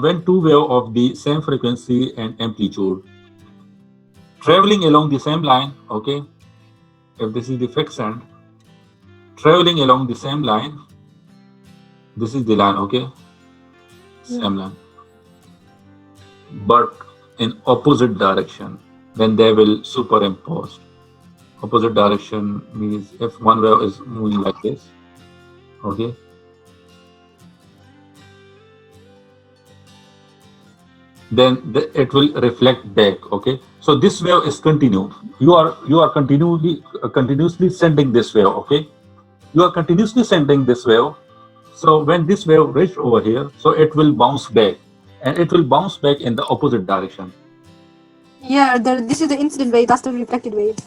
when two waves of the same frequency and amplitude traveling along the same line, okay, if this is the fixed end, traveling along the same line, this is the line, okay, Yeah. same line, but in opposite direction, then they will superimpose. Opposite direction means if one wave is moving like this, okay, then it will reflect back, okay. So this wave is continued. You are continuously sending this wave, okay. You are continuously sending this wave. So when this wave reach over here, so it will bounce back, and it will bounce back in the opposite direction. Yeah, this is the incident wave, that's the reflected wave.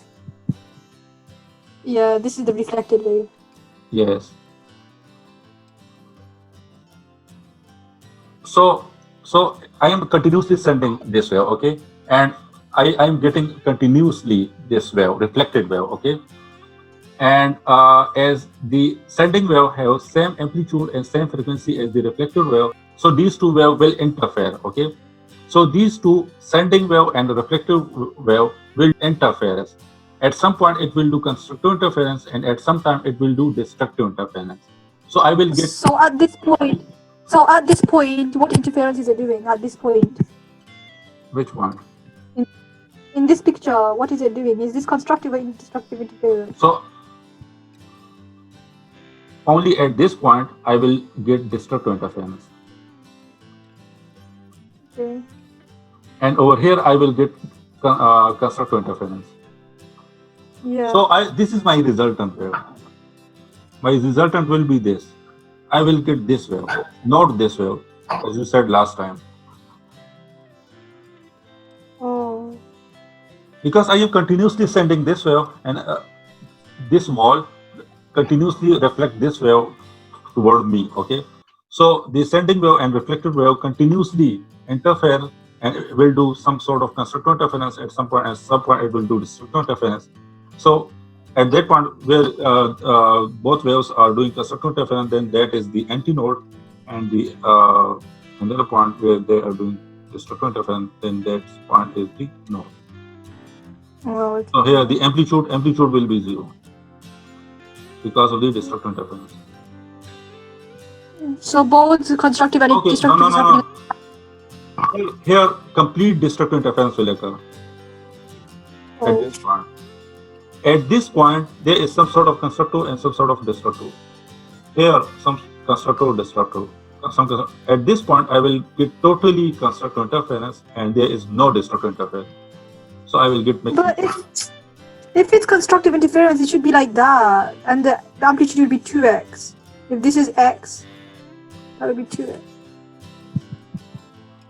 Yeah, this is the reflected wave. Yes. So I am continuously sending this wave, okay, and I am getting continuously this wave, reflected wave, okay. And as the sending wave have same amplitude and same frequency as the reflected wave, so these two wave will interfere, okay. So these two, sending wave and reflective wave, will interfere. At some point it will do constructive interference, and at some time it will do destructive interference. So I will get So at this point, what interference is it doing at this point? which one. In, in this picture, what is it doing? Is this constructive or destructive interference? So only at this point I will get destructive interference, Okay. and over here I will get constructive interference. Yeah. So this is my resultant wave. My resultant will be this. I will get this wave, not this wave, as you said last time, Oh. because I am continuously sending this wave, and this wall continuously reflect this wave toward me. Okay, so the sending wave and reflected wave continuously interfere, and it will do some sort of constructive interference at some point. At some point, it will do destructive interference. So at that point where both waves are doing constructive interference, then that is the antinode, and the another point where they are doing destructive interference, then that point is the node. Oh, okay. So here the amplitude will be zero because of the destructive interference. So both constructive and Okay, destructive is no. happening. Here complete destructive interference will occur at Oh. this point. At this point, there is some sort of constructive and some sort of destructive. Here, some constructive, destructive. At this point, I will get totally constructive interference, and there is no destructive interference. So I will get mixed. But if it's constructive interference, it should be like that, and the amplitude would be 2x. If this is x, that would be 2x.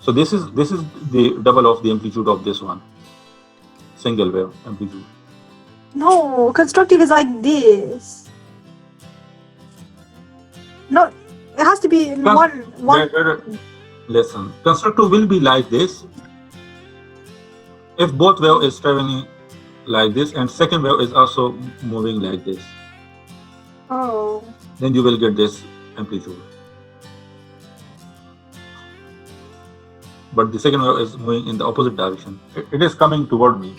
So this is the double of the amplitude of this one. Single wave amplitude. No, constructive is like this. No, it has to be in one. Listen, constructive will be like this. If both wave is traveling like this, and second wave is also moving like this, Oh. then you will get this amplitude. But the second wave is moving in the opposite direction. It is coming toward me.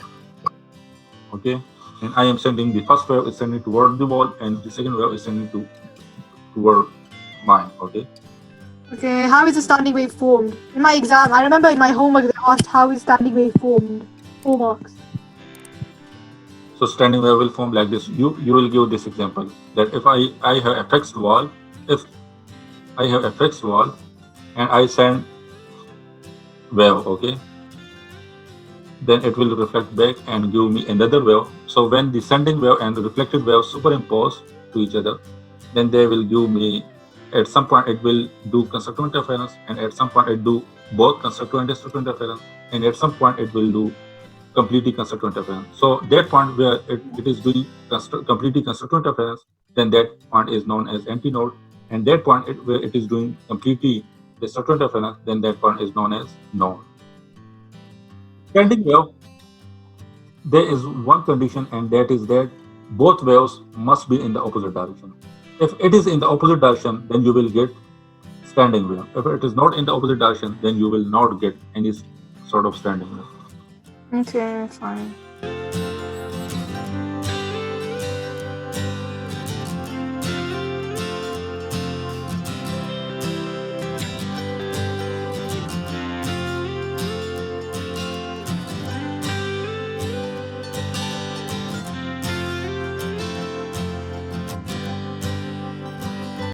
Okay, and I am sending the first wave is sending toward the wall, and the second wave is sending toward mine. Okay. Okay, how is a standing wave formed? In my exam, I remember in my homework they asked how is standing wave formed. 4 marks. So standing wave will form like this. You will give this example that if I have a fixed wall, if I have a fixed wall and I send wave, okay, then it will reflect back and give me another wave. So when the sending wave and the reflected wave superimpose to each other, then they will give me, at some point it will do constructive interference, and at some point it do both constructive and destructive interference, and at some point it will do completely constructive interference. So that point where it is doing completely constructive interference, then that point is known as antinode, and that point where it is doing completely destructive interference, then that point is known as node. Standing wave, there is one condition, and that is that both waves must be in the opposite direction. If it is in the opposite direction, then you will get standing wave. If it is not in the opposite direction, then you will not get any sort of standing wave. Okay, fine.